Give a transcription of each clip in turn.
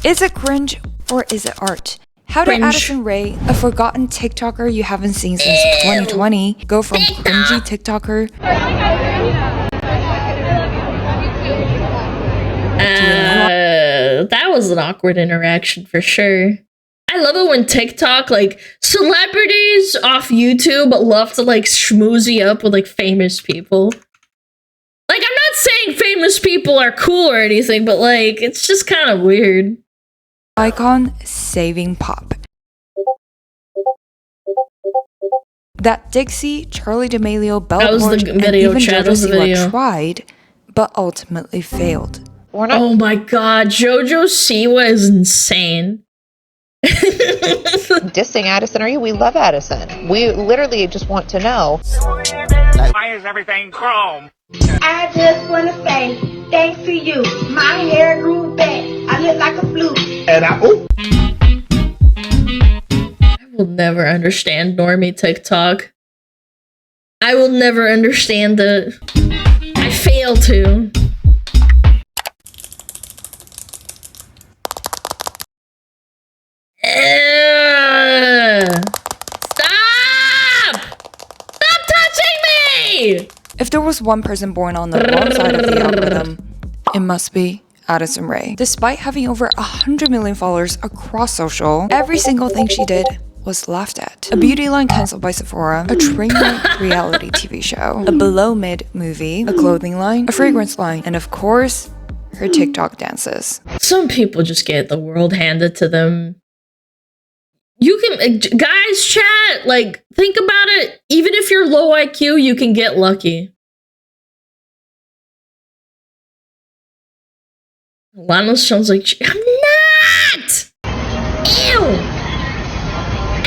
Is it cringe or is it art? How did Addison Rae, a forgotten TikToker you haven't seen since 2020, go from cringy TikToker that was an awkward interaction for sure. I love it when TikTok, like, celebrities off YouTube love to, like, schmooze you up with, like, famous people. Like, I'm not saying famous people are cool or anything, but, like, it's just kind of weird. icon saving pop? That Dixie, Charli D'Amelio, Bella Poarch, and even JoJo Siwa tried, but ultimately failed. Oh my god, JoJo Siwa is insane. Dissing Addison Rae, we love Addison. We literally just want to know, why is everything chrome? I just want to say thanks to you. My hair grew back. I look like a flute. And I will never understand normie TikTok. I will never understand it. I fail to. Stop! Stop touching me! If there was one person born on the wrong side of the algorithm, it must be Addison Rae. Despite having over 100 million followers across social, every single thing she did was laughed at. A beauty line cancelled by Sephora, a train-wreck reality TV show, a below-mid movie, a clothing line, a fragrance line, and of course, her TikTok dances. Some people just get the world handed to them. You can, guys, chat, like, think about it. Even if you're low IQ, you can get lucky. Lana sounds like I'm not! Ew!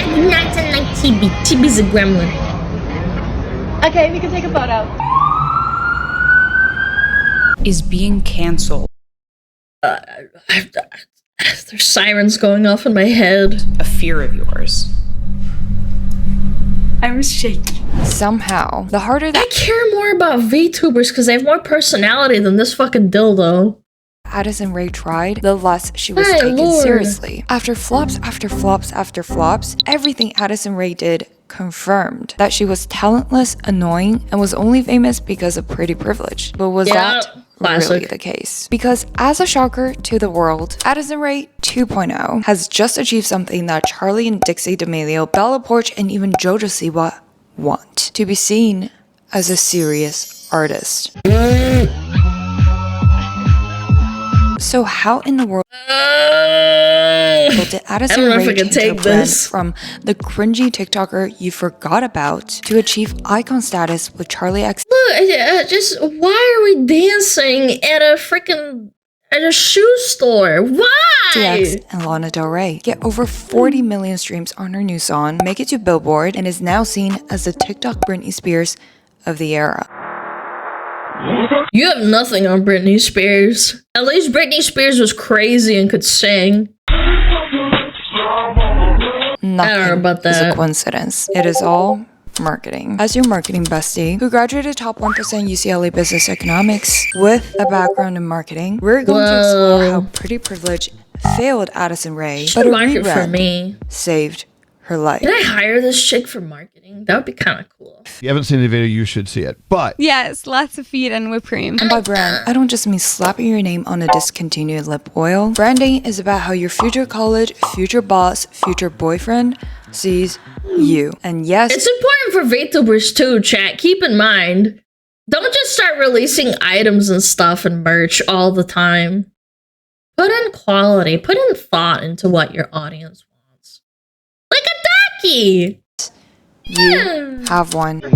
I'm not unlike Chibi. Chibi's a gremlin. Okay, we can take a photo. Is being canceled. There's sirens going off in my head. A fear of yours. I'm shaky. Somehow, the harder that I care more about VTubers because they have more personality than this fucking dildo. Addison Rae tried, the less she was taken seriously. After flops after flops after flops, everything Addison Rae did confirmed that she was talentless, annoying, and was only famous because of pretty privilege. But was that really the case? Because as a shocker to the world, Addison Rae 2.0 has just achieved something that Charli and Dixie D'Amelio, Bella Poarch, and even JoJo Siwa want: to be seen as a serious artist. So how in the world did Addison Rae change her brand from the cringy TikToker you forgot about to achieve icon status with Charli X? Look, just why are we dancing at a shoe store? Why? DX and Lana Del Rey get over 40 million streams on her new song, make it to Billboard, and is now seen as the TikTok Britney Spears of the era. You have nothing on Britney Spears. At least Britney Spears was crazy and could sing. Nothing is a coincidence. It is all marketing. As your marketing bestie, who graduated top 1% UCLA Business Economics with a background in marketing, we're going to explore how pretty privilege failed Addison Rae, but a rebrand saved her life. Can I hire this chick for marketing? That would be kind of cool. If you haven't seen the video, you should see it. But yes, lots of feet and whipped cream. And by brand, I don't just mean slapping your name on a discontinued lip oil. Branding is about how your future college, future boss, future boyfriend sees you. And yes, it's important for VTubers too, chat. Keep in mind, don't just start releasing items and stuff and merch all the time. Put in quality, put in thought into what your audience wants. Like a ducky! You have one. Oh,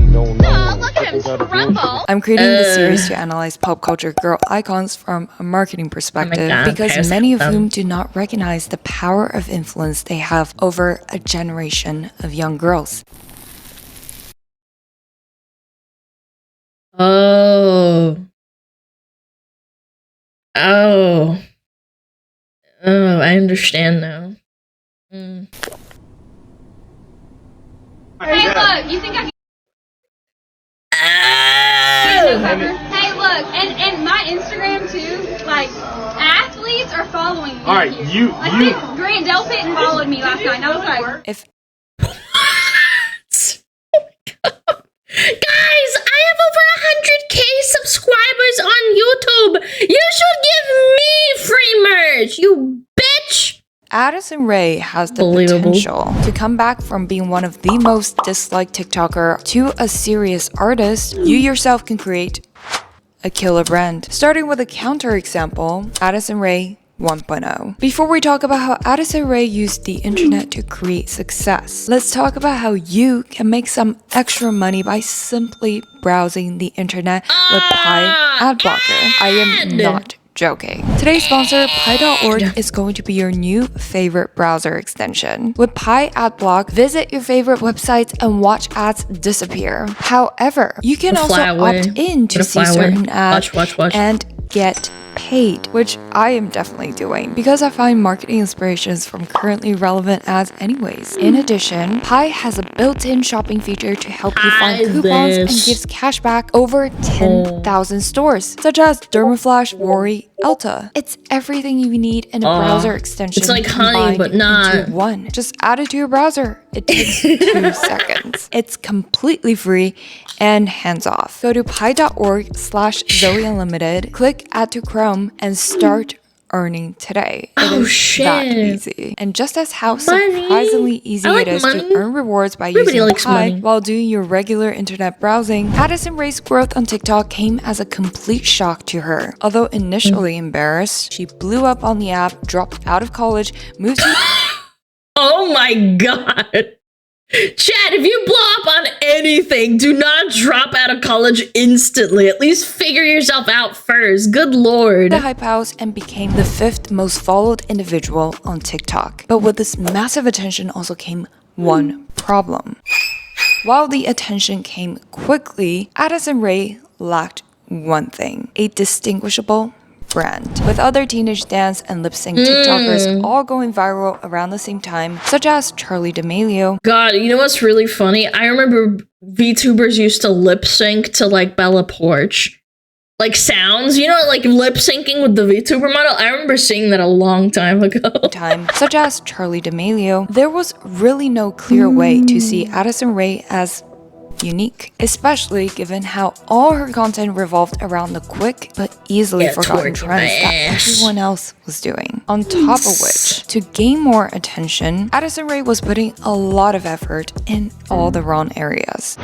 look at him struggle. I'm creating this series to analyze pop culture girl icons from a marketing perspective because many of whom do not recognize the power of influence they have over a generation of young girls. Oh, I understand now. Hey, look, you think I can Hey, look, and my Instagram too. Like, athletes are following me. All right, here. Grant Delpit followed me last night. And I was like, If Guys, I have over 100k subscribers on YouTube. You should give me free merch, you bitch. Addison Rae has the Believable. potential to come back from being one of the most disliked TikToker to a serious artist, you yourself can create a killer brand. Starting with a counterexample, Addison Rae 1.0. Before we talk about how Addison Rae used the internet to create success, let's talk about how you can make some extra money by simply browsing the internet with Pi Adblocker. I am not joking. Today's sponsor, Pi.org, is going to be your new favorite browser extension. With Pi Adblock, visit your favorite websites and watch ads disappear. However, you can also opt in to see certain ads and get paid, which I am definitely doing because I find marketing inspirations from currently relevant ads anyways. In addition, Pi has a built-in shopping feature to help you find coupons and gives cash back over 10,000 stores, such as Dermaflash, Worry, Elta. It's everything you need in a browser extension. It's like honey, but not into one. Just add it to your browser. It takes 2 seconds. It's completely free and hands-off. Go to pi.org/zoeunlimited, click Add to Chrome, and start earning today. It is that easy. And just as how surprisingly easy it is to earn rewards by using Pi while doing your regular internet browsing, Addison Rae's growth on TikTok came as a complete shock to her. Although initially embarrassed, she blew up on the app, dropped out of college, moved to Oh my god. Chad, if you blow up on anything, do not drop out of college instantly. At least figure yourself out first. Good lord. the Hype House and became the 5th most followed individual on TikTok. But with this massive attention also came one problem. While the attention came quickly, Addison Rae lacked one thing: a distinguishable brand. With other teenage dance and lip sync TikTokers all going viral around the same time, such as Charli D'Amelio. God, you know what's really funny? I remember VTubers used to lip sync to like Bella Poarch. Like sounds, you know, like lip syncing with the VTuber model. I remember seeing that a long time ago. Such as Charli D'Amelio, there was really no clear way to see Addison Rae as unique, especially given how all her content revolved around the quick but easily forgotten trends that everyone else was doing. On top of which, to gain more attention, Addison Rae was putting a lot of effort in all the wrong areas.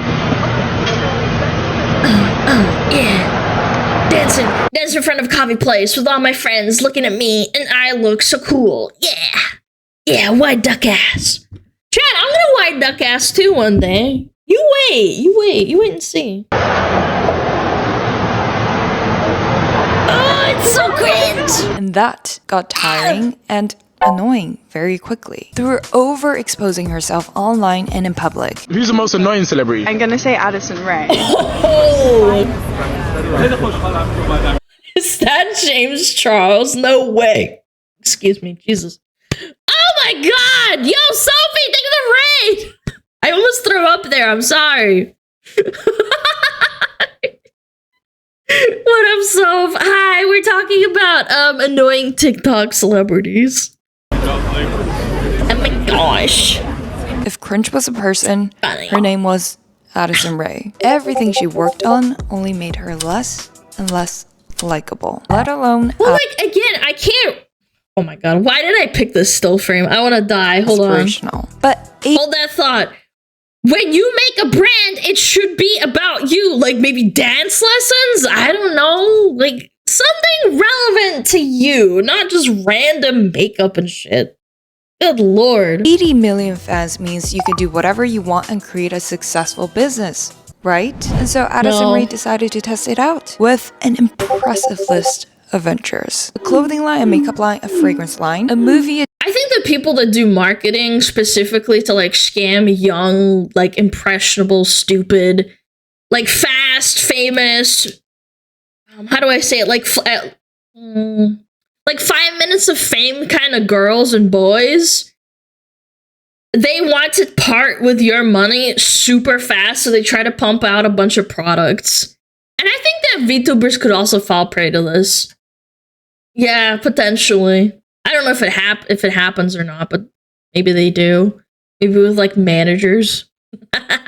Dancing in front of a coffee place with all my friends looking at me, and I look so cool. Yeah, white duck ass. Chad, I'm gonna white duck ass too one day. You wait and see. Oh, it's so cringe! And that got tiring and annoying very quickly. Through overexposing herself online and in public. Who's the most annoying celebrity? I'm gonna say Addison Rae. Oh! Is that James Charles? No way. Excuse me, Jesus. Oh my god! Yo, Sophie, thank you for the raid! I almost threw up there, I'm sorry. What up, Soph? Hi, we're talking about annoying TikTok celebrities. Oh my gosh. If Cringe was a person, her name was Addison Rae. Everything she worked on only made her less and less likable, let alone like, again, I can't. Oh my god, why did I pick this still frame? I want to die. Hold on. But hold that thought. When you make a brand, it should be about you. Like maybe dance lessons? I don't know. Like something relevant to you, not just random makeup and shit. Good lord. 80 million fans means you can do whatever you want and create a successful business, right? And so Addison Rae decided to test it out with an impressive list of ventures: a clothing line, a makeup line, a fragrance line, a movie. I think the people that do marketing specifically to like scam young, like impressionable, stupid, like fast, famous, how do I say it? Like 5 minutes of fame kind of girls and boys, they want to part with your money super fast, so they try to pump out a bunch of products. And I think that VTubers could also fall prey to this. Yeah, potentially. I don't know if it happens or not, but maybe they do. Maybe with like managers. Yeah,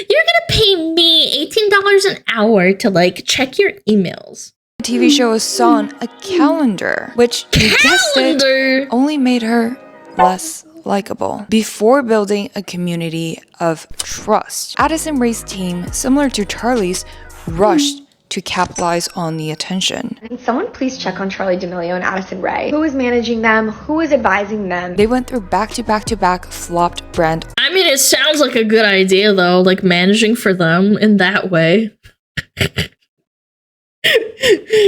you're gonna pay me $18 an hour to like check your emails. The TV show was on a calendar, which, you guessed it, only made her less likable. Before building a community of trust, Addison Rae's team, similar to Charlie's, rushed to capitalize on the attention. Can someone please check on Charlie D'Amelio and Addison Rae? Who is managing them? Who is advising them? They went through back-to-back flopped brand. I mean, it sounds like a good idea though, like managing for them in that way.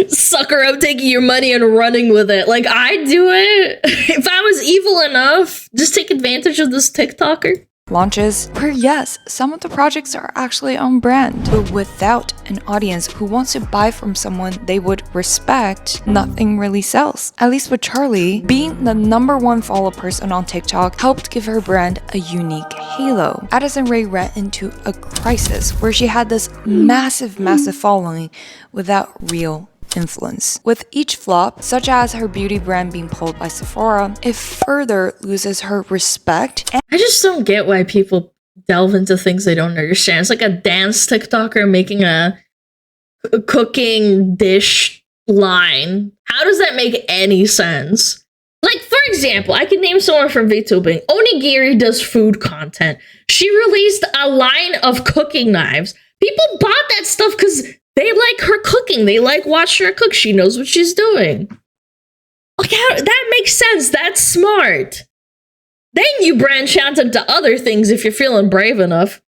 Sucker up taking your money and running with it. Like, I'd do it. If I was evil enough, just take advantage of this TikToker. Launches where, yes, some of the projects are actually on brand, but without an audience who wants to buy from someone they would respect, nothing really sells. At least with Charlie, being the #1 follow person on TikTok helped give her brand a unique halo. Addison Rae ran into a crisis where she had this massive following without real influence. With each flop, such as her beauty brand being pulled by Sephora, it further loses her respect. I just don't get why people delve into things they don't understand. It's like a dance TikToker making a cooking dish line. How does that make any sense? Like, for example, I could name someone from VTubing. Onigiri does food content. She released a line of cooking knives. People bought that stuff because they like her cooking. They like watching her cook. She knows what she's doing. Okay, that makes sense. That's smart. Then you branch out into other things if you're feeling brave enough.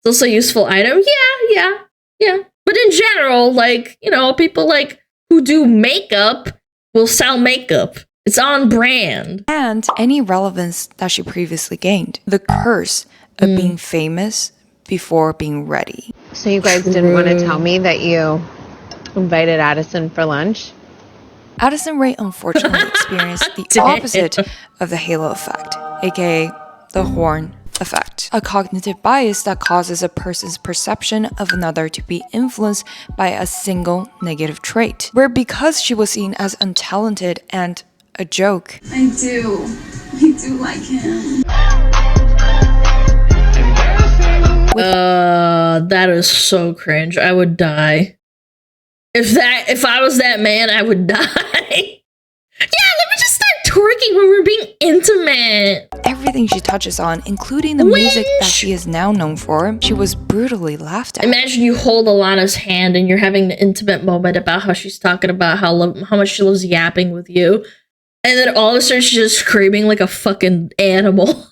It's also a useful item. Yeah. But in general, like, you know, people like who do makeup will sell makeup. It's on brand. And any relevance that she previously gained. The curse of being famous before being ready. So you guys didn't want to tell me that you invited Addison for lunch? Addison Rae unfortunately experienced the opposite of the halo effect, aka the horn effect, a cognitive bias that causes a person's perception of another to be influenced by a single negative trait, where because she was seen as untalented and a joke. I do like him. That is so cringe. I would die. If I was that man, I would die. Yeah, let me just start twerking when we're being intimate. Everything she touches on, including the music that she is now known for, she was brutally laughed at. Imagine you hold Alana's hand and you're having an intimate moment about how she's talking about how much she loves yapping with you. And then all of a sudden she's just screaming like a fucking animal.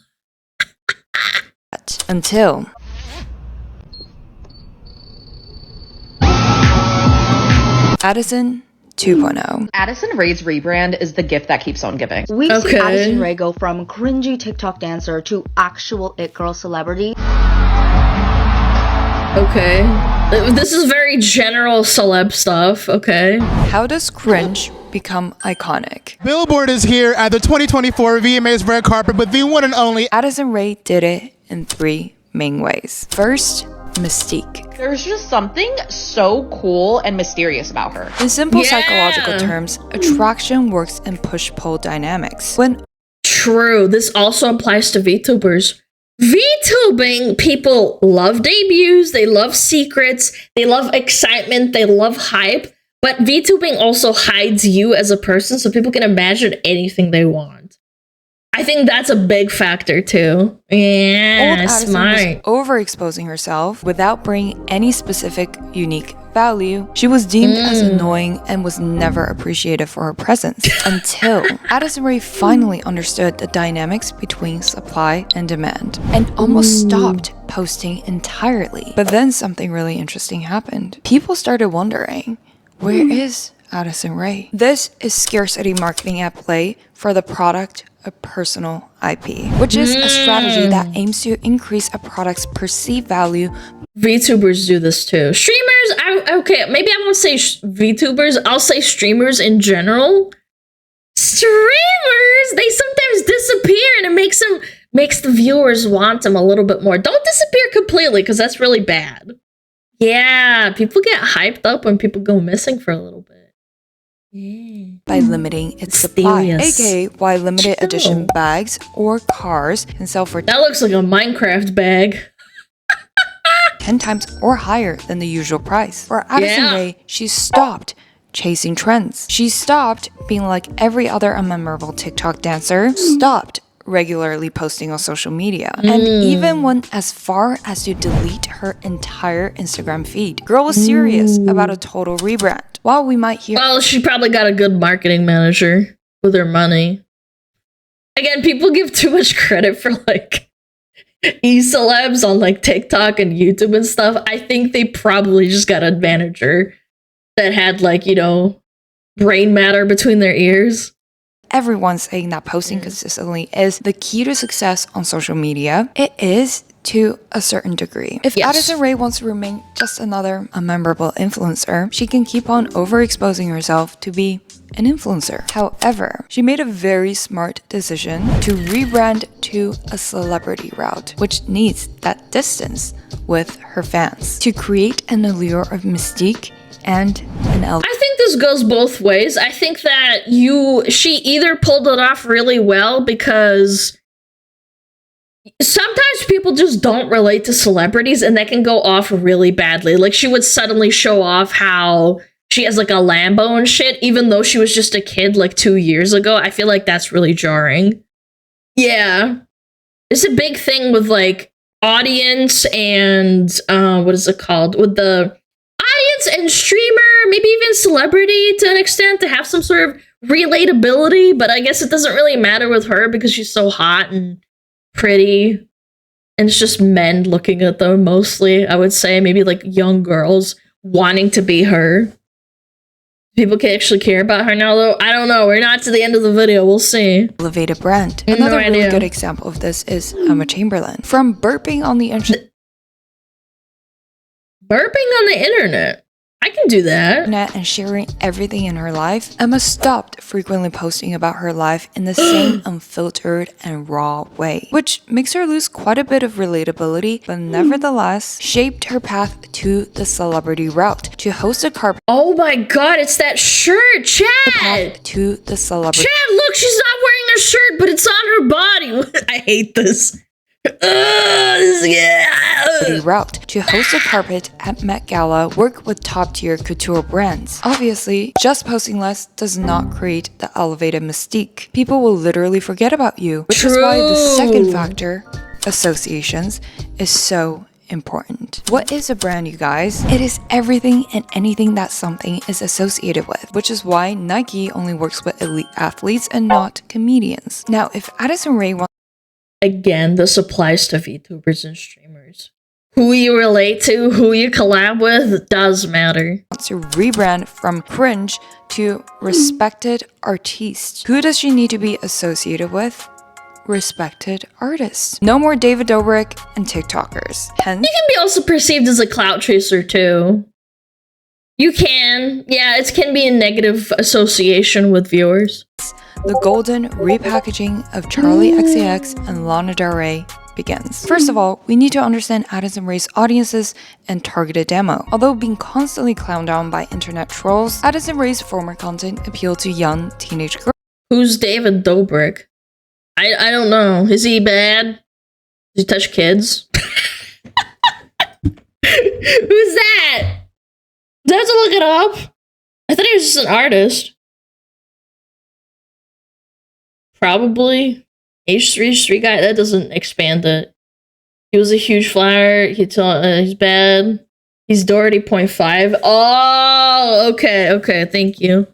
Until Addison 2.0. Addison Rae's rebrand is the gift that keeps on giving. We've seen Addison Rae go from cringy TikTok dancer to actual it girl celebrity. Okay. This is very general celeb stuff. Okay. How does cringe become iconic? Billboard is here at the 2024 VMAs red carpet with the one and only Addison Rae did it in 3 main ways. First, mystique. There's just something so cool and mysterious about her. In simple psychological terms, attraction works in push-pull dynamics. True, this also applies to VTubers. VTubing people love debuts, they love secrets, they love excitement, they love hype, but VTubing also hides you as a person so people can imagine anything they want. I think that's a big factor too. Yeah, smart. Was overexposing herself without bringing any specific unique value. She was deemed as annoying and was never appreciated for her presence until Addison Rae finally understood the dynamics between supply and demand and almost stopped posting entirely. But then something really interesting happened. People started wondering, where is Addison Rae? This is scarcity marketing at play for the product of personal IP, which is a strategy that aims to increase a product's perceived value. VTubers do this too. Streamers, okay, maybe I won't say VTubers, I'll say streamers in general. Streamers, they sometimes disappear and it makes the viewers want them a little bit more. Don't disappear completely because that's really bad. Yeah, people get hyped up when people go missing for a little bit. Yeah. By limiting its supply, Mysterious. aka why limited edition bags or cars can sell for That looks like a Minecraft bag. 10 times or higher than the usual price. For Addison Rae, she stopped chasing trends. She stopped being like every other unmemorable TikTok dancer, stopped regularly posting on social media, and even went as far as to delete her entire Instagram feed. Girl was serious about a total rebrand. While we might hear— Well, she probably got a good marketing manager with her money. Again, people give too much credit for like e-celebs on like TikTok and YouTube and stuff. I think they probably just got a manager that had like, you know, brain matter between their ears. everyone's saying that posting consistently is the key to success on social media. It is to a certain degree. If Addison Rae wants to remain just another unmemorable influencer, she can keep on overexposing herself to be an influencer. However, she made a very smart decision to rebrand to a celebrity route, which needs that distance with her fans, to create an allure of mystique and an I think this goes both ways. I think that she either pulled it off really well because sometimes people just don't relate to celebrities and that can go off really badly. Like she would suddenly show off how she has like a Lambo and shit, even though she was just a kid like 2 years ago. I feel like that's really jarring. Yeah. It's a big thing with like audience and what is it called? With the audience and streamer, maybe even celebrity to an extent, to have some sort of relatability, but I guess it doesn't really matter with her because she's so hot and pretty. And it's just men looking at them mostly, I would say. Maybe like young girls wanting to be her. People can actually care about her now, though. I don't know. We're not to the end of the video. We'll see. Elevated brand. Another really good example of this is Emma Chamberlain. From burping on the internet. Burping on the internet? I can do that. And sharing everything in her life, Emma stopped frequently posting about her life in the same unfiltered and raw way, which makes her lose quite a bit of relatability, but nevertheless shaped her path to the celebrity route, to host a carpet. Oh my god, it's that shirt, Chad! To the celebrity. Chad, look, she's not wearing a shirt, but it's on her body. I hate this. Route to host a carpet at Met Gala, work with top-tier couture brands. Obviously, just posting less does not create the elevated mystique. People will literally forget about you, which is why the second factor, associations, is so important. What is a brand, you guys? It is everything and anything that something is associated with, which is why Nike only works with elite athletes and not comedians. Now, if Addison Rae wants— Again, this applies to VTubers and streamers. Who you relate to, who you collab with, does matter. To rebrand from Cringe to respected artiste. Who does she need to be associated with? Respected artists. No more David Dobrik and TikTokers. Hence, you can be also perceived as a clout chaser too. You can. Yeah, it can be a negative association with viewers. The golden repackaging of Charli XCX and Lana Del Rey begins. First of all, we need to understand Addison Rae's audiences and targeted demo. Although being constantly clowned on by internet trolls, Addison Rae's former content appealed to young teenage girls. Who's David Dobrik? I don't know. Is he bad? Does he touch kids? Who's that? Do I have to look it up? I thought he was just an artist. Probably. H3 guy, that doesn't expand it. He was a huge flyer. He's bad. He's Doherty 0.5. Oh, okay. Thank you.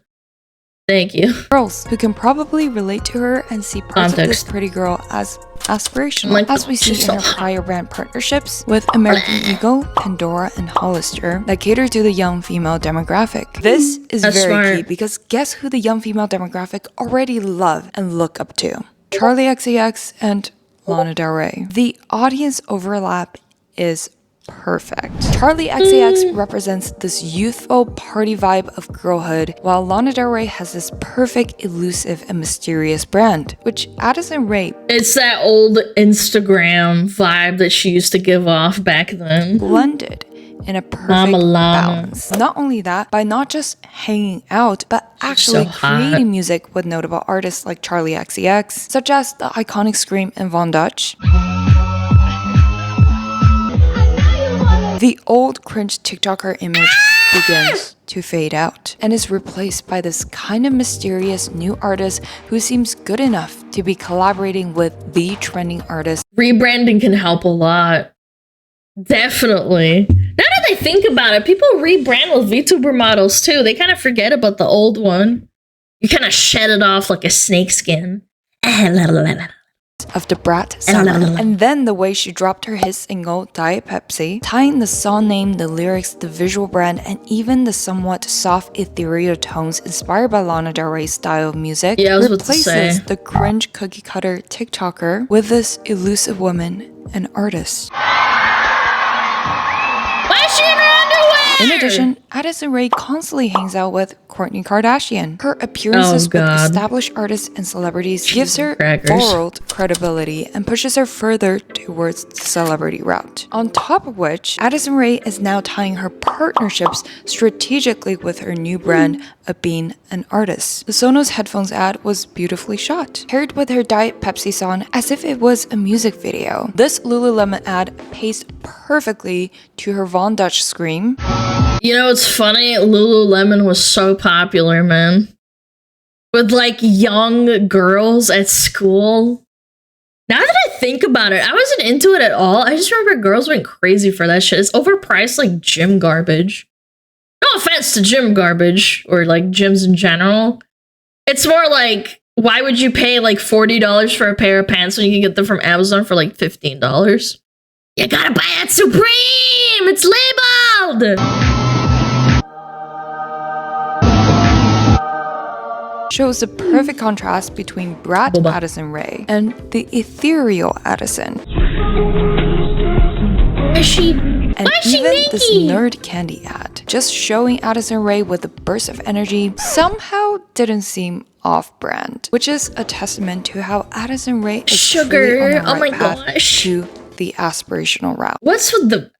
Girls who can probably relate to her and see parts of this pretty girl as aspirational, as we see in her prior brand partnerships with American Eagle, Pandora, and Hollister that cater to the young female demographic. This is very key because guess who the young female demographic already love and look up to? Charli XCX and Lana Del Rey. The audience overlap is perfect. Charli XCX represents this youthful party vibe of girlhood, while Lana Del Rey has this perfect, elusive, and mysterious brand, which Addison Rae— It's that old Instagram vibe that she used to give off back then. Blended in a perfect balance. Not only that, by not just hanging out, but actually creating music with notable artists like Charlie XCX, such as the iconic Scream and Von Dutch. The old cringe TikToker image begins to fade out and is replaced by this kind of mysterious new artist who seems good enough to be collaborating with the trending artist. Rebranding can help a lot. Definitely. Now that I think about it, people rebrand with VTuber models too. They kind of forget about the old one. You kind of shed it off like a snake skin. Of the brat summer. And then the way she dropped her hit single Diet Pepsi, tying the song name, the lyrics, the visual brand, and even the somewhat soft ethereal tones inspired by Lana Del Rey's style of music replaces the cringe cookie cutter TikToker with this elusive woman and artist. Why is she in her underwear? In addition, Addison Rae constantly hangs out with Kourtney Kardashian. Her appearances with established artists and celebrities gives her world credibility and pushes her further towards the celebrity route. On top of which, Addison Rae is now tying her partnerships strategically with her new brand of being an artist. The Sonos headphones ad was beautifully shot, paired with her Diet Pepsi song as if it was a music video. This Lululemon ad paced perfectly to her Von Dutch scream. You know, it's funny, Lululemon was so popular, man. With like young girls at school. Now that I think about it, I wasn't into it at all. I just remember girls went crazy for that shit. It's overpriced like gym garbage. No offense to gym garbage or like gyms in general. It's more like, why would you pay like $40 for a pair of pants when you can get them from Amazon for like $15? You gotta buy it Supreme! It's labeled! Shows the perfect contrast between brat Addison Rae and the ethereal Addison. Is she? And even this nerd candy ad, just showing Addison Rae with a burst of energy, somehow didn't seem off-brand, which is a testament to how Addison Rae is truly on the right path to the aspirational route. What's with the...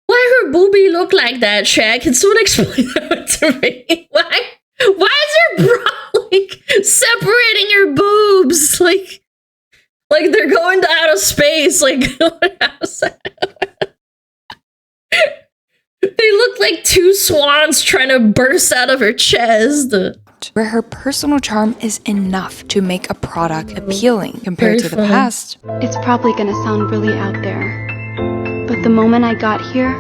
Why her boobie look like that, Shaq? Can someone explain that to me? Why is her bra like separating her boobs? Like they're going to outer space. Like they look like two swans trying to burst out of her chest. Where her personal charm is enough to make a product appealing compared to the past. It's probably gonna sound really out there, but the moment I got here,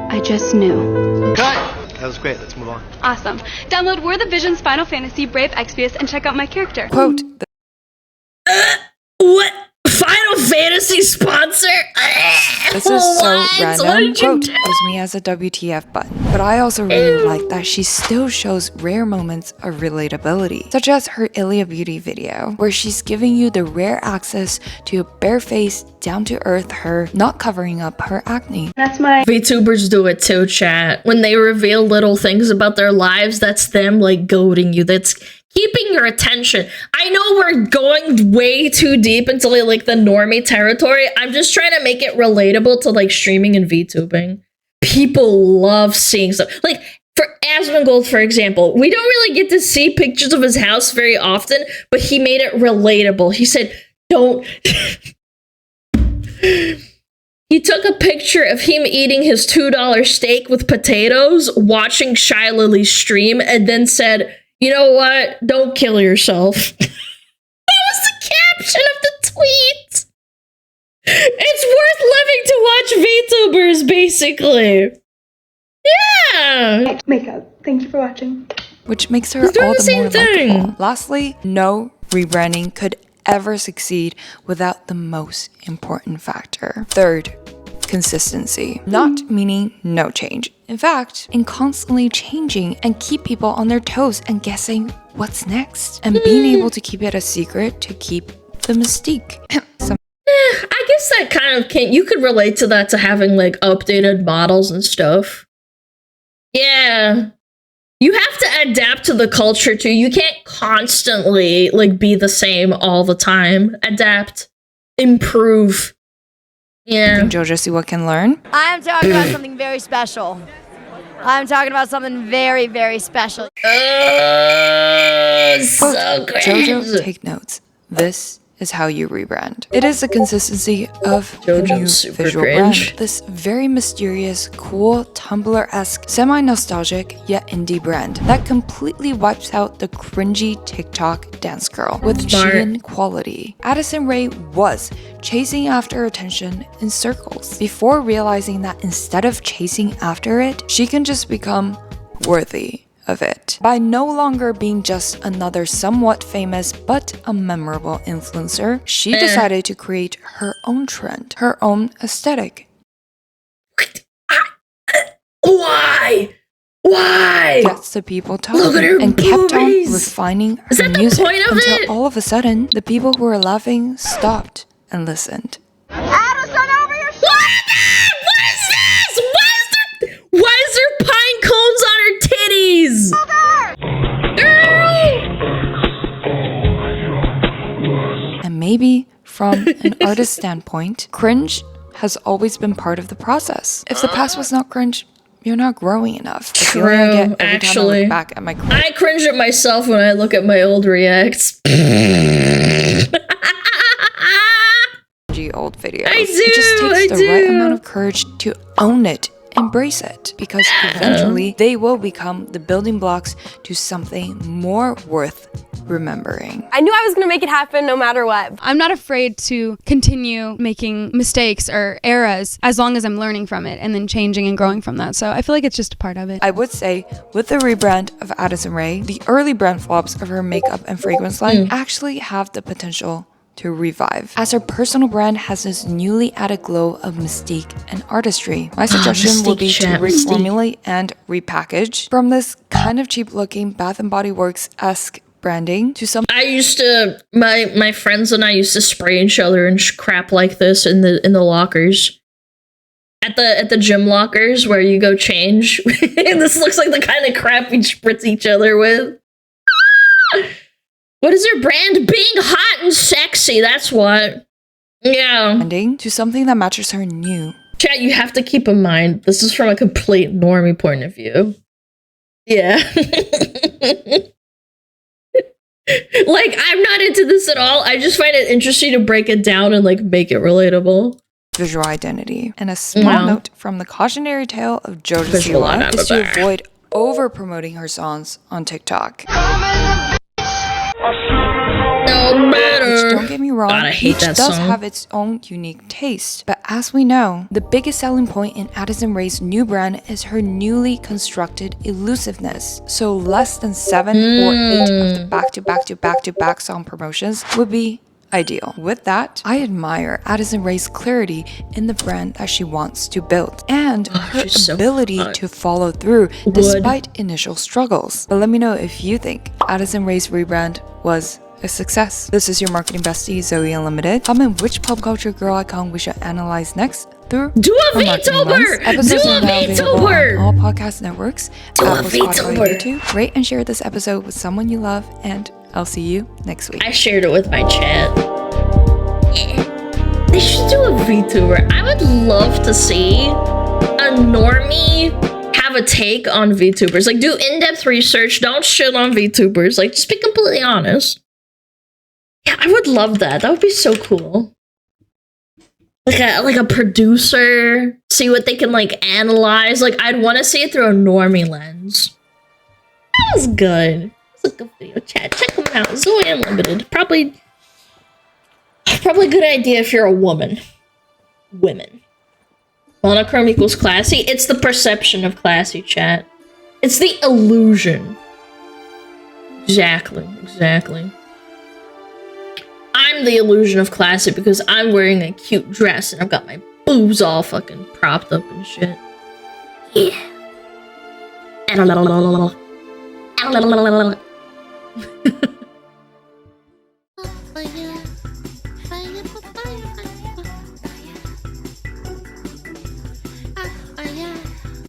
I just knew. Cut! That was great. Let's move on. Awesome. Download We're the Vision's Final Fantasy Brave Exvius and check out my character. Quote. What? Final Fantasy sponsor? This is so random. Quote, use me as a WTF button. But I also really like that she still shows rare moments of relatability, such as her Ilia Beauty video, where she's giving you the rare access to a bare-faced, down-to-earth her, not covering up her acne. That's my... VTubers do it too, chat. When they reveal little things about their lives, that's them like goading you. That's keeping your attention. I know we're going way too deep into like the normie territory. I'm just trying to make it relatable to like streaming and VTubing. People love seeing stuff. Like for Asmongold, for example, we don't really get to see pictures of his house very often, but he made it relatable. He said, don't... He took a picture of him eating his $2 steak with potatoes, watching Shy Lily stream, and then said, you know what? Don't kill yourself. That was the caption of the tweet. It's worth living to watch VTubers, basically. Yeah. Makeup. Thank you for watching. Which makes her all the more likable. Lastly, no rebranding could ever succeed without the most important factor. Third, consistency. Not meaning no change. In fact, in constantly changing and keep people on their toes and guessing what's next. And being able to keep it a secret to keep the mystique. I guess that kind of you could relate to that, to having like updated models and stuff. Yeah. You have to adapt to the culture too. You can't constantly like be the same all the time. Adapt, improve. Yeah. I think JoJo Siwa can learn. I'm talking about something very special. I'm talking about something very, very special. So cringe. JoJo, take notes. This is how you rebrand. It is the consistency of a new visual brand. This very mysterious, cool, Tumblr-esque, semi-nostalgic, yet indie brand that completely wipes out the cringy TikTok dance girl with Shein quality. Addison Rae was chasing after attention in circles before realizing that instead of chasing after it, she can just become worthy of it by no longer being just another somewhat famous but a memorable influencer. She decided to create her own trend, her own aesthetic. Why Gets the people talking and kept on refining her music until all of a sudden the people who were laughing stopped and listened. Addison, over your What is this? Why is there pine cones on her titties? And maybe from an artist standpoint, cringe has always been part of the process. If the past was not cringe, you're not growing enough. True, actually. Time I look back at my I cringe at myself when I look at my old reacts. Old videos. I do, it just takes the right amount of courage to own it, embrace it, because eventually they will become the building blocks to something more worth remembering. I knew I was gonna make it happen no matter what. I'm not afraid to continue making mistakes or errors as long as I'm learning from it and then changing and growing from that. So I feel like it's just a part of it. I would say with the rebrand of Addison Rae, the early brand flops of her makeup and fragrance line actually have the potential to revive, as her personal brand has this newly added glow of mystique and artistry. My suggestion would be to reformulate and repackage from this kind of cheap looking Bath & Body Works-esque branding to some. I used to, my friends and I used to spray each other and crap like this in the lockers. At the gym lockers where you go change. This looks like the kind of crap we spritz each other with. What is her brand? Being hot and sexy, that's what. Yeah. To something that matches her new. Chat, you have to keep in mind, this is from a complete normie point of view. Yeah. Like, I'm not into this at all. I just find it interesting to break it down and, like, make it relatable. Visual identity. And a small note from the cautionary tale of JoJo Siwa is to avoid over-promoting her songs on TikTok. No matter. Which, don't get me wrong, each does have its own unique taste. But as we know, the biggest selling point in Addison Rae's new brand is her newly constructed elusiveness. So less than 7 or 8 of the back-to-back song promotions would be ideal. With that, I admire Addison Rae's clarity in the brand that she wants to build and her ability to follow through despite initial struggles. But let me know if you think Addison Rae's rebrand was a success. This is your marketing bestie, Zoe Unlimited. Comment which pop culture girl icon we should analyze next through Do a VTuber! Episodes Do are a now available VTuber! on all podcast networks, Do a Apple, Spotify, VTuber! YouTube. Rate and share this episode with someone you love, and I'll see you next week. I shared it with my chat. Yeah. They should do a VTuber. I would love to see a normie have a take on VTubers. Like, do in-depth research. Don't shit on VTubers. Like, just be completely honest. Yeah, I would love that. That would be so cool. Like a producer. See what they can, like, analyze. Like, I'd want to see it through a normie lens. That was good. That's a good video. Chat, check them out. Zoe Unlimited. Probably a good idea if you're a woman. Women. Monochrome equals classy. It's the perception of classy, chat. It's the illusion. Exactly. I'm the illusion of classy because I'm wearing a cute dress and I've got my boobs all fucking propped up and shit. Yeah.